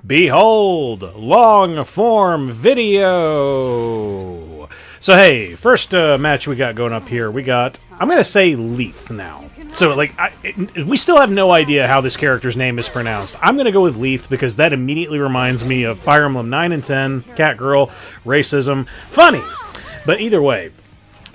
Behold, long-form video! So hey, first match we got going up here, we got, I'm going to say Lethe now. So like, we still have no idea how this character's name is pronounced. I'm going to go with Lethe because that immediately reminds me of Fire Emblem 9 and 10, Cat Girl, racism, funny! But either way,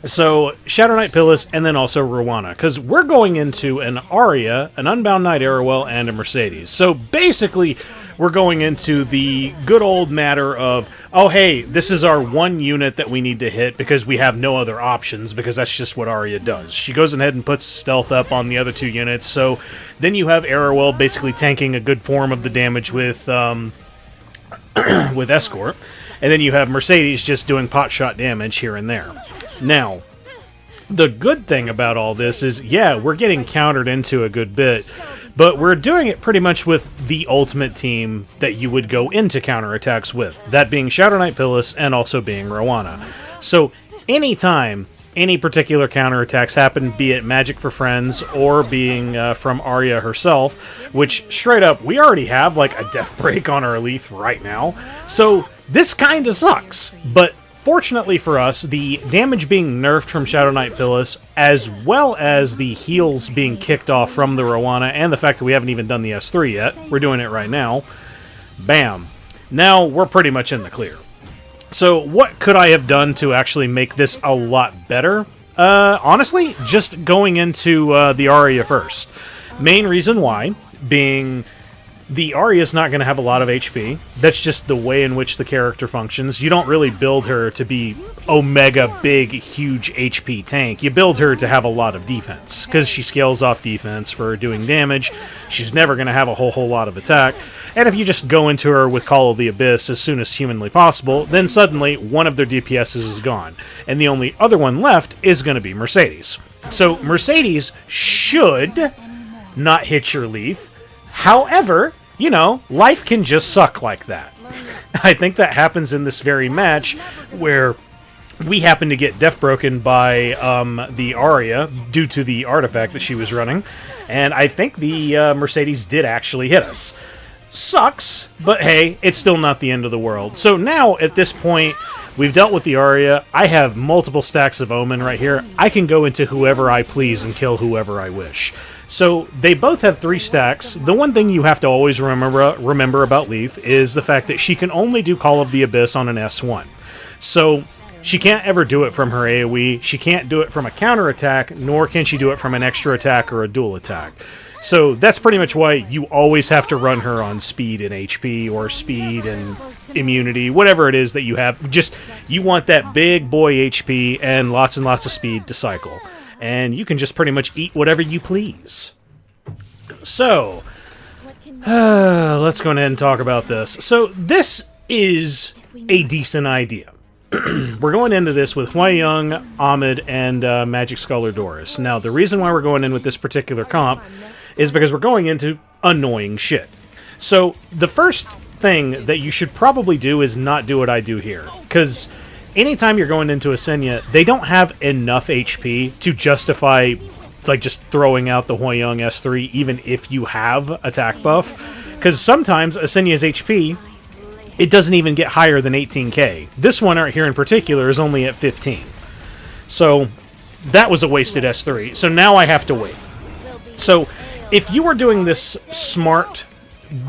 so Shadow Knight Pyllis and then also Roana, because we're going into an Aria, an Unbound Knight Arowell, and a Mercedes. So basically, we're going into the good old matter of, oh hey, this is our one unit that we need to hit because we have no other options, because that's just what Aria does. She goes ahead and puts stealth up on the other two units, so then you have Arowell basically tanking a good form of the damage with with Escort, and then you have Mercedes just doing pot shot damage here and there. Now, the good thing about all this is, yeah, we're getting countered into a good bit, but we're doing it pretty much with the ultimate team that you would go into counterattacks with, that being Shadow Knight Pyllis and also being Roana. So anytime any particular counterattacks happen, be it Magic for Friends or being from Aria herself, which straight up, we already have like a death break on our Lethe right now, so this kind of sucks, but fortunately for us, the damage being nerfed from Shadow Knight Pyllis, as well as the heals being kicked off from the Roana, and the fact that we haven't even done the S3 yet, we're doing it right now, bam. Now we're pretty much in the clear. So what could I have done to actually make this a lot better? Honestly, just going into the Aria first. Main reason why being the Aria is not going to have a lot of HP. That's just the way in which the character functions. You don't really build her to be omega big, huge HP tank. You build her to have a lot of defense, because she scales off defense for doing damage. She's never going to have a whole lot of attack. And if you just go into her with Call of the Abyss as soon as humanly possible, then suddenly one of their DPSs is gone. And the only other one left is going to be Mercedes. So Mercedes should not hit your Lethe. However, you know, life can just suck like that. I think that happens in this very match where we happen to get death broken by the Aria due to the artifact that she was running, and I think the Mercedes did actually hit us. Sucks, but hey, it's still not the end of the world. So now, at this point, we've dealt with the Aria. I have multiple stacks of Omen right here. I can go into whoever I please and kill whoever I wish. So they both have 3 stacks. The one thing you have to always remember about Lethe is the fact that she can only do Call of the Abyss on an S1. So she can't ever do it from her AoE, she can't do it from a counterattack, nor can she do it from an extra attack or a dual attack. So that's pretty much why you always have to run her on speed and HP, or speed and immunity, whatever it is that you have. Just, you want that big boy HP and lots of speed to cycle. And you can just pretty much eat whatever you please. So, let's go ahead and talk about this. So, this is a decent idea. We're going into this with Hwayoung, Ahmed, and Magic Scholar Doris. Now, the reason why we're going in with this particular comp is because we're going into annoying shit. So, the first thing that you should probably do is not do what I do here, because anytime you're going into a Senya, they don't have enough HP to justify like just throwing out the Hwayoung S3 even if you have attack buff. Because sometimes a Senya's HP, it doesn't even get higher than 18k. This one right here in particular is only at 15. So that was a wasted S3. So now I have to wait. So if you were doing this smart,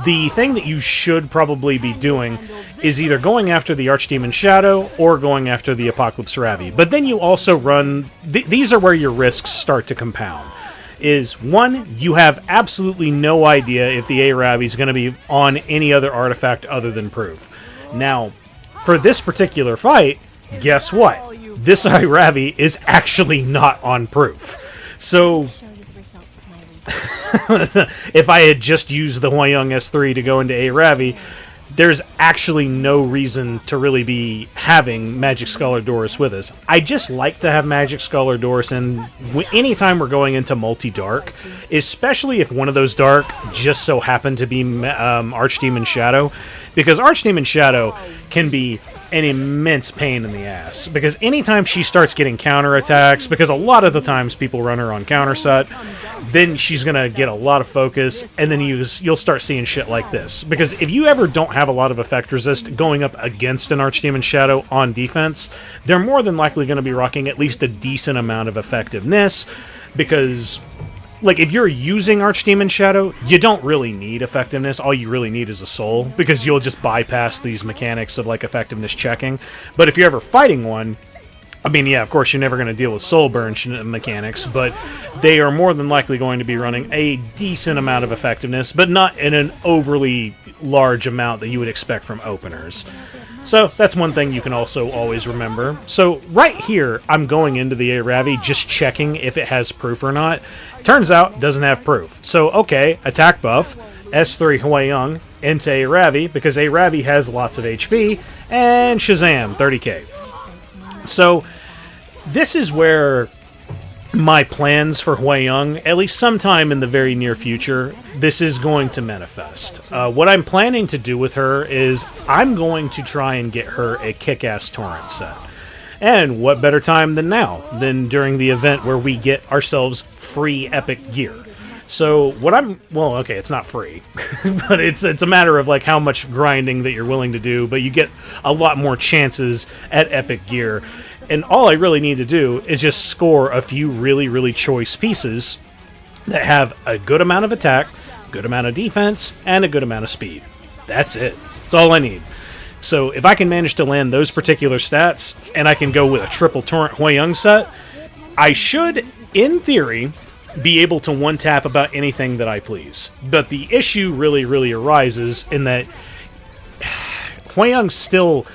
the thing that you should probably be doing is either going after the Archdemon Shadow or going after the Apocalypse Ravi. But then you also run... these are where your risks start to compound. Is, one, you have absolutely no idea if the A-Ravi is going to be on any other artifact other than Proof. Now, for this particular fight, guess what? This A-Ravi is actually not on Proof. So if I had just used the Hwayoung S3 to go into A-Ravi, there's actually no reason to really be having Magic Scholar Doris with us. I just like to have Magic Scholar Doris in anytime we're going into multi-dark, especially if one of those dark just so happen to be Archdemon Shadow, because Archdemon Shadow can be an immense pain in the ass, because anytime she starts getting counterattacks, because a lot of the times people run her on counter set, then she's going to get a lot of focus, and then you'll start seeing shit like this. Because if you ever don't have a lot of effect resist going up against an Archdemon Shadow on defense, they're more than likely going to be rocking at least a decent amount of effectiveness, because like, if you're using Archdemon Shadow, you don't really need effectiveness. All you really need is a soul, because you'll just bypass these mechanics of, like, effectiveness checking. But if you're ever fighting one, I mean, yeah, of course, you're never going to deal with soul burn mechanics, but they are more than likely going to be running a decent amount of effectiveness, but not in an overly large amount that you would expect from openers. So that's one thing you can also always remember. So right here, I'm going into the Ravi just checking if it has proof or not. Turns out, it doesn't have proof. So, okay, attack buff, S3 Hwayoung into Ravi, because Ravi has lots of HP, and Shazam, 30k. So this is where my plans for Hwayoung, at least sometime in the very near future, this is going to manifest. What I'm planning to do with her is I'm going to try and get her a kick-ass torrent set. And what better time than now, than during the event where we get ourselves free epic gear. So what well, okay, it's not free, but it's a matter of like how much grinding that you're willing to do, but you get a lot more chances at epic gear. And all I really need to do is just score a few really, really choice pieces that have a good amount of attack, good amount of defense, and a good amount of speed. That's it. That's all I need. So if I can manage to land those particular stats, and I can go with a triple torrent Hwayoung set, I should, in theory, be able to one-tap about anything that I please. But the issue really, really arises in that Hwayoung still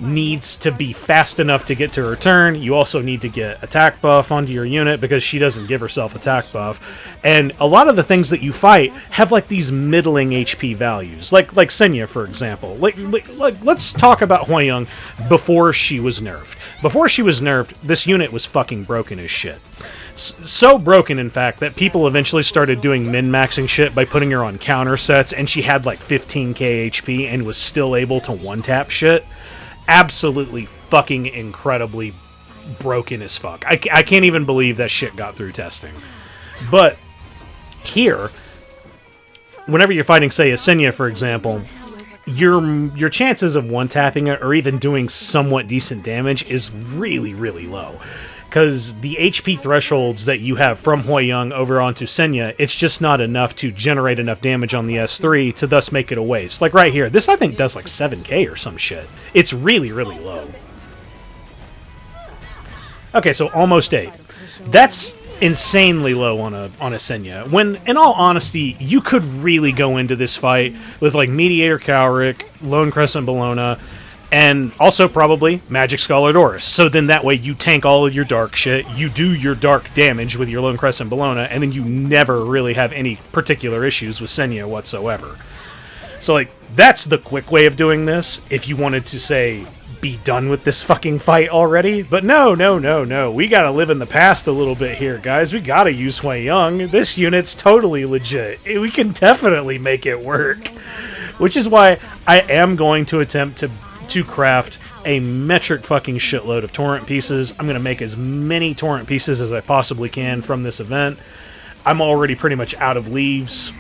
needs to be fast enough to get to her turn. You also need to get attack buff onto your unit because she doesn't give herself attack buff. And a lot of the things that you fight have like these middling HP values. Like Senya, for example. Like let's talk about Hwayoung before she was nerfed. Before she was nerfed, this unit was fucking broken as shit. So broken, in fact, that people eventually started doing min-maxing shit by putting her on counter sets, and she had like 15k HP and was still able to one-tap shit. Absolutely fucking incredibly broken as fuck. I can't even believe that shit got through testing. But here, whenever you're fighting, say, a Senya, for example, your chances of one-tapping it or even doing somewhat decent damage is really, really low. Because the HP thresholds that you have from Hwayoung over onto Senya, it's just not enough to generate enough damage on the S3 to thus make it a waste. Like right here, this I think does like 7k or some shit. It's really, really low. Okay, so almost 8. That's insanely low on a Senya. When, in all honesty, you could really go into this fight with like Mediator Cowrick, Lone Crescent Bellona, and also probably Magic Scholar Doris. So then that way you tank all of your dark shit, you do your dark damage with your Lone Crescent Bellona, and then you never really have any particular issues with Senya whatsoever. So like, that's the quick way of doing this, if you wanted to, say, be done with this fucking fight already. But no. We gotta live in the past a little bit here, guys. We gotta use Hwayoung. This unit's totally legit. We can definitely make it work. Which is why I am going to attempt to craft a metric fucking shitload of torrent pieces. I'm going to make as many torrent pieces as I possibly can from this event. I'm already pretty much out of leaves.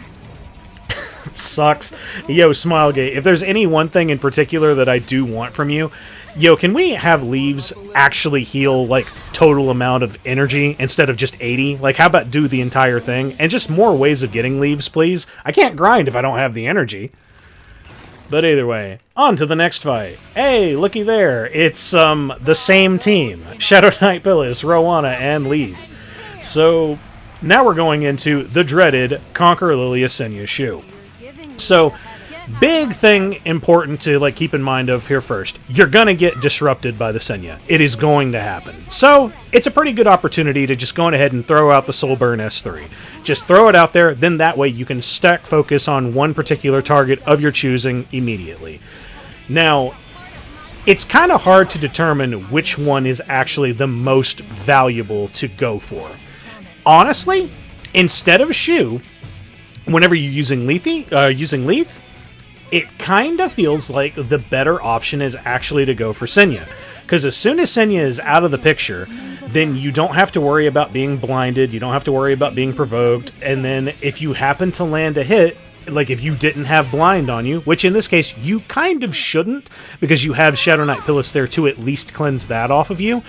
It sucks. Yo, Smilegate, if there's any one thing in particular that I do want from you, yo, can we have leaves actually heal, like, total amount of energy instead of just 80? Like, how about do the entire thing? And just more ways of getting leaves, please. I can't grind if I don't have the energy. But either way, on to the next fight. Hey, looky there. It's the same team. Shadow Knight Pyllis, Roana, and Lethe. So now we're going into the dreaded Conqueror Lilias Senya Choux. So big thing important to like keep in mind of here first. You're gonna get disrupted by the Senya. It is going to happen. So it's a pretty good opportunity to just go ahead and throw out the Soul Burn S3. Just throw it out there, then that way you can stack focus on one particular target of your choosing immediately. Now, it's kind of hard to determine which one is actually the most valuable to go for. Honestly, instead of Choux, whenever you're using Lethe, it kind of feels like the better option is actually to go for Senya. Because as soon as Senya is out of the picture, then you don't have to worry about being blinded, you don't have to worry about being provoked, and then if you happen to land a hit, like if you didn't have blind on you, which in this case you kind of shouldn't, because you have Shadow Knight Pyllis there to at least cleanse that off of you,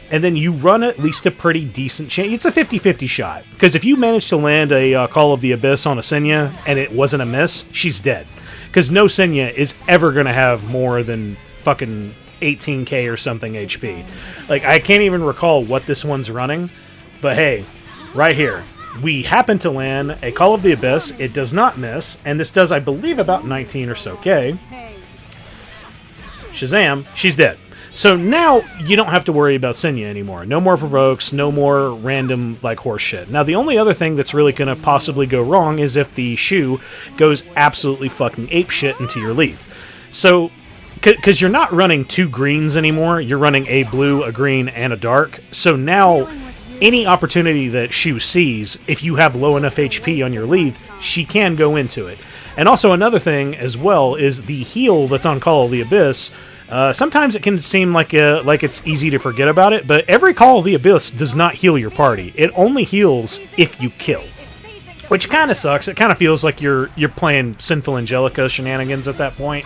and then you run at least a pretty decent chance. It's a 50-50 shot, because if you manage to land a Call of the Abyss on a Senya and it wasn't a miss, she's dead. Because no Senya is ever going to have more than fucking 18k or something HP. Like, I can't even recall what this one's running, but hey, right here, we happen to land a Call of the Abyss. It does not miss, and this does, I believe, about 19 or so K. Shazam, she's dead. So now you don't have to worry about Senya anymore. No more provokes, no more random, like, horse shit. Now, the only other thing that's really going to possibly go wrong is if the Choux goes absolutely fucking apeshit into your Lethe. So, because you're not running 2 greens anymore, you're running a blue, a green, and a dark. So now, any opportunity that Choux sees, if you have low enough HP on your Lethe, she can go into it. And also another thing as well is the heal that's on Call of the Abyss. Sometimes it can seem like it's easy to forget about it, but every Call of the Abyss does not heal your party. It only heals if you kill. Which kind of sucks. It kind of feels like you're playing Sinful Angelica shenanigans at that point.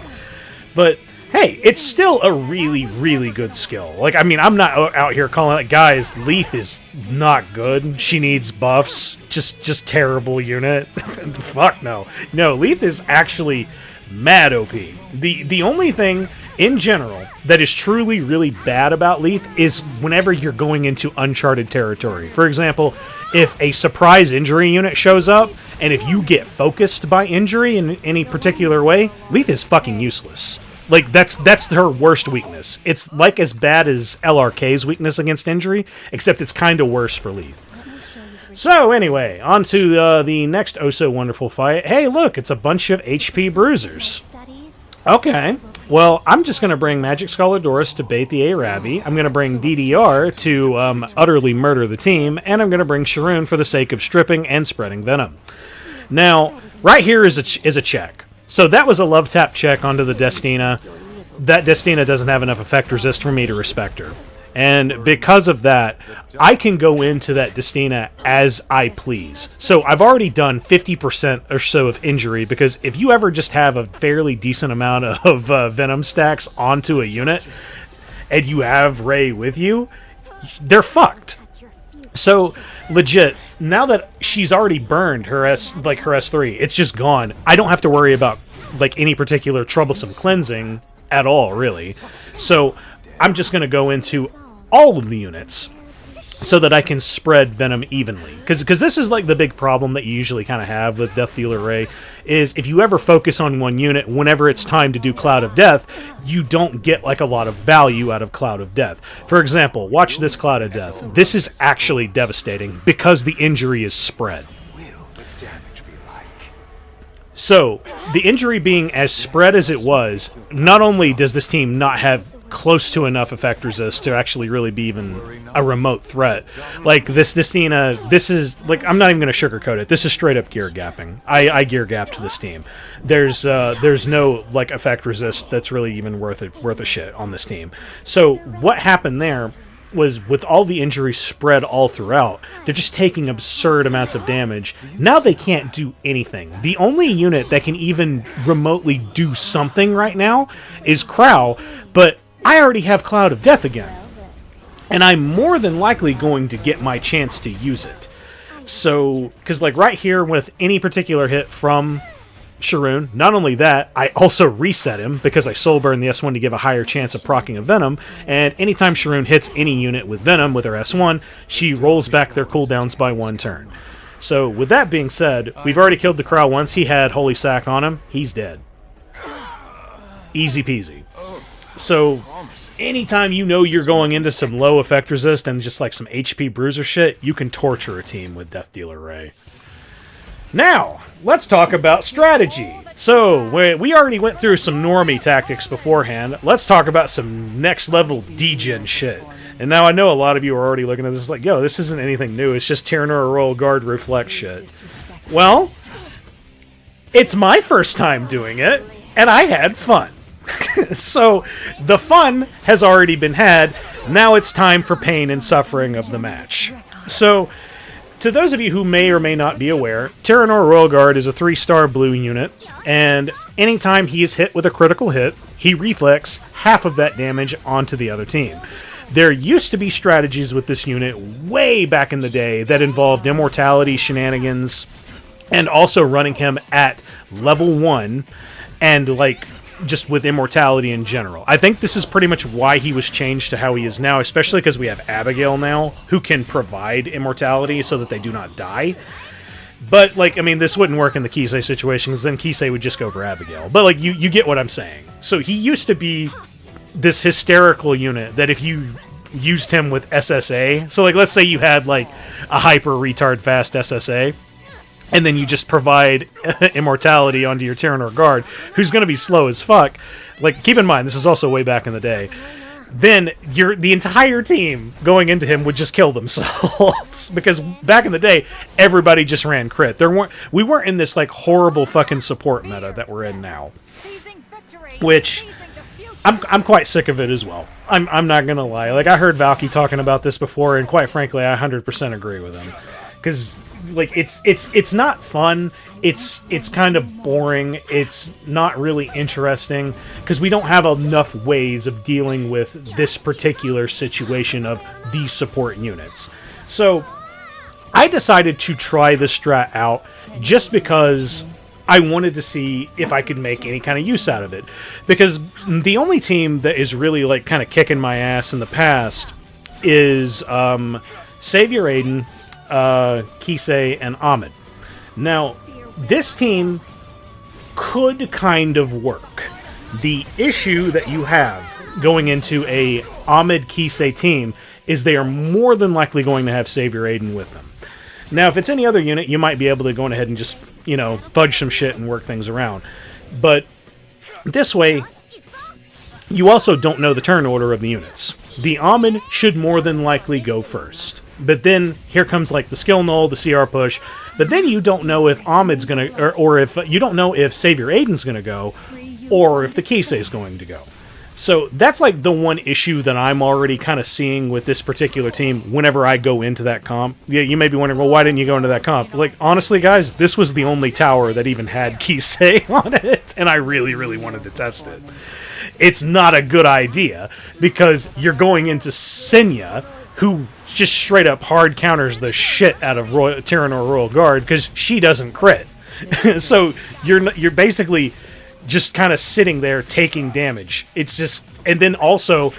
But hey, it's still a really, really good skill. Like, I mean, I'm not out here calling it, guys, Lethe is not good. She needs buffs. Just terrible unit. Fuck no. No, Lethe is actually mad OP. The only thing in general that is truly really bad about Lethe is whenever you're going into uncharted territory. For example, if a surprise injury unit shows up, and if you get focused by injury in any particular way, Lethe is fucking useless. Like, that's her worst weakness. It's like as bad as LRK's weakness against injury, except it's kind of worse for Lethe. So anyway, on to the next oh so wonderful fight. Hey, look, it's a bunch of HP bruisers. Okay, well, I'm just going to bring Magic Scholar Doris to bait the Ravi. I'm going to bring DDR to utterly murder the team, and I'm going to bring Sharun for the sake of stripping and spreading venom. Now, right here is a check. So that was a love tap check onto the Destina. That Destina doesn't have enough effect resist for me to respect her. And because of that, I can go into that Destina as I please. So I've already done 50% or so of injury, because if you ever just have a fairly decent amount of Venom stacks onto a unit, and you have Ray with you, they're fucked. So, legit, now that she's already burned her S3, it's just gone. I don't have to worry about, like, any particular troublesome cleansing at all, really. So, I'm just going to go into all of the units so that I can spread Venom evenly. Because this is, like, the big problem that you usually kind of have with Death Dealer Ray, is if you ever focus on one unit, whenever it's time to do Cloud of Death, you don't get, like, a lot of value out of Cloud of Death. For example, watch this Cloud of Death. This is actually devastating because the injury is spread. So, the injury being as spread as it was, not only does this team not have close to enough effect resist to actually really be even a remote threat. Like, this Destina, this is, like, I'm not even going to sugarcoat it. This is straight up gear gapping. I gear gapped this team. There's no, like, effect resist that's really even worth a shit on this team. So, what happened there was, with all the injuries spread all throughout, they're just taking absurd amounts of damage. Now they can't do anything. The only unit that can even remotely do something right now is Krau, but I already have Cloud of Death again, and I'm more than likely going to get my chance to use it. So, because, like, right here with any particular hit from Sharun, not only that, I also reset him because I soul burn the S1 to give a higher chance of proccing a Venom, and anytime Sharun hits any unit with Venom with her S1, she rolls back their cooldowns by 1 turn. So, with that being said, we've already killed the Krau once. He had Holy Sack on him. He's dead. Easy peasy. So, anytime you know you're going into some low effect resist and just like some HP bruiser shit, you can torture a team with Death Dealer Ray. Now, let's talk about strategy. So, we already went through some normie tactics beforehand. Let's talk about some next level degen shit. And now I know a lot of you are already looking at this like, yo, this isn't anything new. It's just Taranor Royal Guard Reflect shit. Well, it's my first time doing it. and I had fun. So the fun has already been had. Now it's time for pain and suffering of the match. So, to those of you who may or may not be aware, Taranor Royal Guard is a 3-star blue unit, and anytime he is hit with a critical hit, he reflects half of that damage onto the other team. There used to be strategies with this unit way back in the day that involved immortality shenanigans, and also running him at level 1, and like just with immortality in general. I think this is pretty much why he was changed to how he is now, especially because we have Abigail now, who can provide immortality so that they do not die. But, like, I mean, this wouldn't work in the Kise situation, because then Kise would just go for Abigail. But, like, you get what I'm saying. So he used to be this hysterical unit that if you used him with SSA, so, like, let's say you had, like, a hyper-retard fast SSA, and then you just provide immortality onto your Taranor Guard, who's going to be slow as fuck. Like, keep in mind, this is also way back in the day. Then the entire team going into him would just kill themselves. Because back in the day, everybody just ran crit. We weren't in this, like, horrible fucking support meta that we're in now. Which, I'm quite sick of it as well. I'm not going to lie. Like, I heard Valky talking about this before, and quite frankly, I 100% agree with him. Because, like, it's not fun. It's kind of boring. It's not really interesting because we don't have enough ways of dealing with this particular situation of these support units. So I decided to try the strat out just because I wanted to see if I could make any kind of use out of it. Because the only team that is really, like, kind of kicking my ass in the past is Savior Adin, Kise, and Ahmed. Now, this team could kind of work. The issue that you have going into a Ahmed Kise team is they are more than likely going to have Savior Adin with them. Now, if it's any other unit, you might be able to go ahead and just, you know, fudge some shit and work things around. But this way, you also don't know the turn order of the units. The Ahmed should more than likely go first. But then here comes, like, the skill null, the CR push. But then you don't know if Ahmed's going to, or if you don't know if Savior Adin's going to go, or if the Kise is going to go. So that's, like, the one issue that I'm already kind of seeing with this particular team whenever I go into that comp. Yeah, you may be wondering, well, why didn't you go into that comp? Like, honestly, guys, this was the only tower that even had Kise on it, and I really, really wanted to test it. It's not a good idea, because you're going into Senya, who just straight up hard counters the shit out of Taranor Royal Guard, because she doesn't crit. So you're basically just kind of sitting there taking damage. It's just, and then also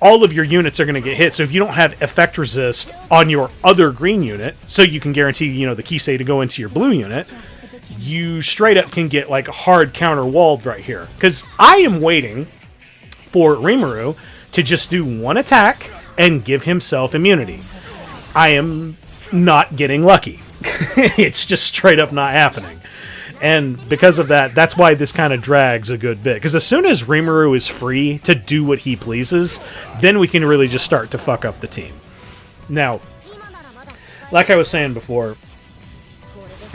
all of your units are going to get hit. So if you don't have effect resist on your other green unit, so you can guarantee, you know, the Kise to go into your blue unit, you straight up can get, like, a hard counter walled right here. Because I am waiting for Rimuru to just do one attack and give himself immunity. I am not getting lucky. It's just straight up not happening. And because of that, that's why this kind of drags a good bit. Because as soon as Rimuru is free to do what he pleases, then we can really just start to fuck up the team. Now, like I was saying before,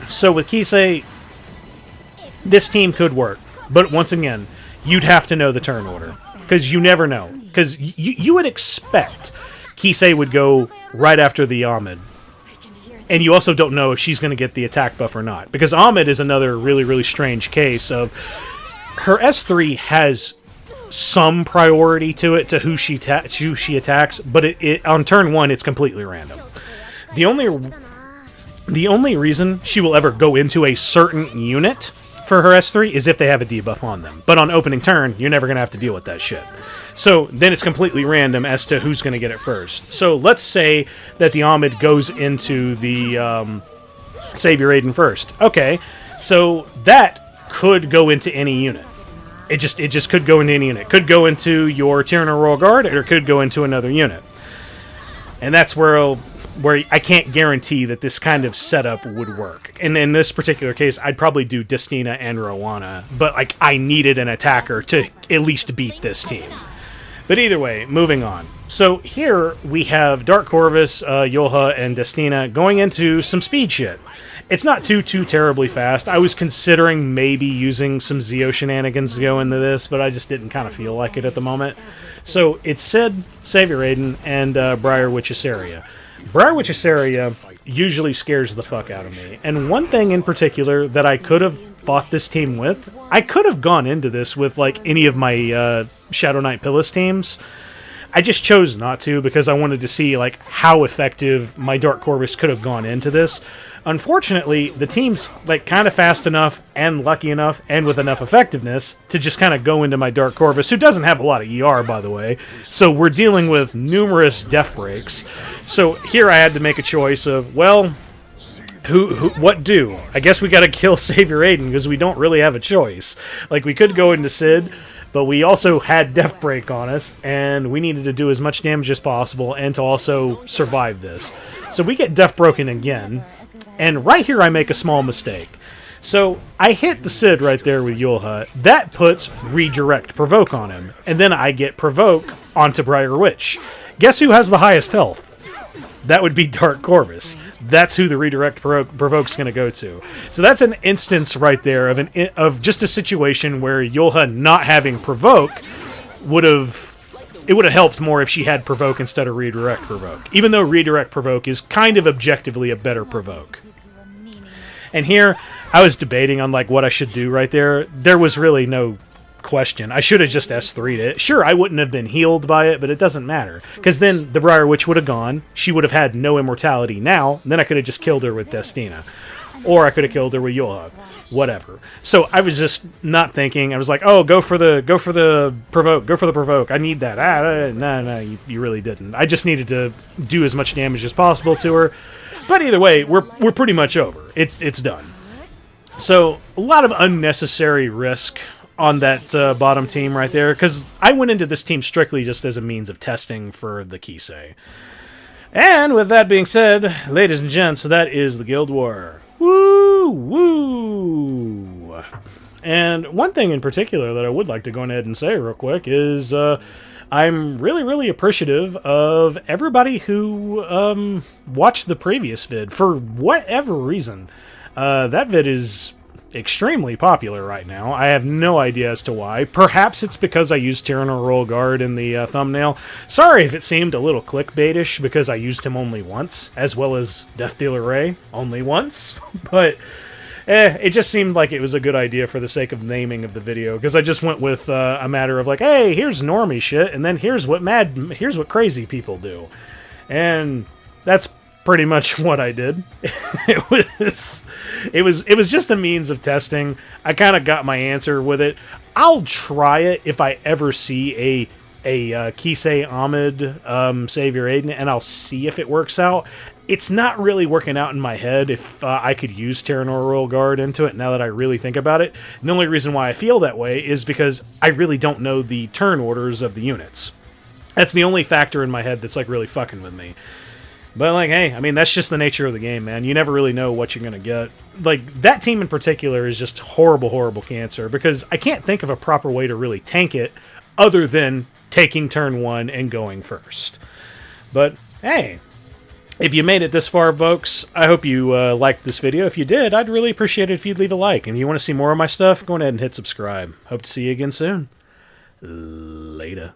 so with Kise, this team could work. But once again, you'd have to know the turn order. Because you never know. Because you would expect Kise would go right after the Ahmed. And you also don't know if she's going to get the attack buff or not. Because Ahmed is another really, really strange case of... Her S3 has some priority to it, to who she attacks, but on turn 1, it's completely random. The only reason she will ever go into a certain unit for her S3 is if they have a debuff on them. But on opening turn, you're never going to have to deal with that shit. So then it's completely random as to who's going to get it first. So let's say that the Ahmed goes into the Savior Adin first. Okay, so that could go into any unit. It just could go into any unit. Could go into your Taranor Royal Guard, or it could go into another unit. And that's where I can't guarantee that this kind of setup would work. And in this particular case, I'd probably do Destina and Roana, but, like, I needed an attacker to at least beat this team. But either way, moving on. So here we have Dark Corvus, Yulha, and Destina going into some speed shit. It's not too terribly fast. I was considering maybe using some Zeo shenanigans to go into this, but I just didn't kind of feel like it at the moment. So it's Cidd, Savior Adin, and Briar Witch Iseria. Briar Witch Iseria usually scares the fuck out of me. And one thing in particular that I could have fought this team with, I could have gone into this with like any of my Shadow Knight Pyllis teams. I just chose not to because I wanted to see like how effective my Dark Corvus could have gone into this. Unfortunately, the team's like kind of fast enough and lucky enough and with enough effectiveness to just kind of go into my Dark Corvus, who doesn't have a lot of ER, by the way. So we're dealing with numerous death breaks. So here I had to make a choice of, well, what do? I guess we got to kill Savior Adin because we don't really have a choice. Like, we could go into Cidd, but we also had Death Break on us, and we needed to do as much damage as possible and to also survive this. So we get Death Broken again, and right here I make a small mistake. So I hit the Cidd right there with Yulha. That puts Redirect Provoke on him, and then I get Provoke onto Briar Witch. Guess who has the highest health? That would be Dark Corvus. That's who the Redirect Provoke's going to go to. So that's an instance right there of just a situation where Yulha not having Provoke would have helped more if she had Provoke instead of Redirect Provoke. Even though Redirect Provoke is kind of objectively a better Provoke. And here, I was debating on like what I should do right there. There was really no question. I should have just S3'd it. Sure, I wouldn't have been healed by it, but it doesn't matter. Because then the Briar Witch would have gone. She would have had no immortality now. Then I could have just killed her with Destina. Or I could have killed her with Yulha. Whatever. So I was just not thinking. I was like, oh, go for the provoke. Go for the provoke. I need that. No, you really didn't. I just needed to do as much damage as possible to her. But either way, we're pretty much over. It's done. So a lot of unnecessary risk on that bottom team right there, because I went into this team strictly just as a means of testing for the Kise. And with that being said, ladies and gents, that is the Guild War. Woo! Woo! And one thing in particular that I would like to go ahead and say real quick is I'm really appreciative of everybody who watched the previous vid for whatever reason. That vid is extremely popular right now. I have no idea as to why. Perhaps it's because I used Taranor Royal Guard in the thumbnail. Sorry if it seemed a little clickbaitish because I used him only once, as well as Death Dealer Ray only once. But it just seemed like it was a good idea for the sake of naming of the video, because I just went with a matter of like, hey, here's normie shit, and then here's what crazy people do, and that's pretty much what I did. It was just a means of testing. I kind of got my answer with it. I'll try it if I ever see a Kise Ahmed Savior Adin, and I'll see if it works out. It's not really working out in my head if I could use Taranor Royal Guard into it now that I really think about it. And the only reason why I feel that way is because I really don't know the turn orders of the units. That's the only factor in my head that's like really fucking with me. But, like, hey, I mean, that's just the nature of the game, man. You never really know what you're going to get. Like, that team in particular is just horrible cancer, because I can't think of a proper way to really tank it other than taking turn one and going first. But, hey, if you made it this far, folks, I hope you liked this video. If you did, I'd really appreciate it if you'd leave a like. And if you want to see more of my stuff, go ahead and hit subscribe. Hope to see you again soon. Later.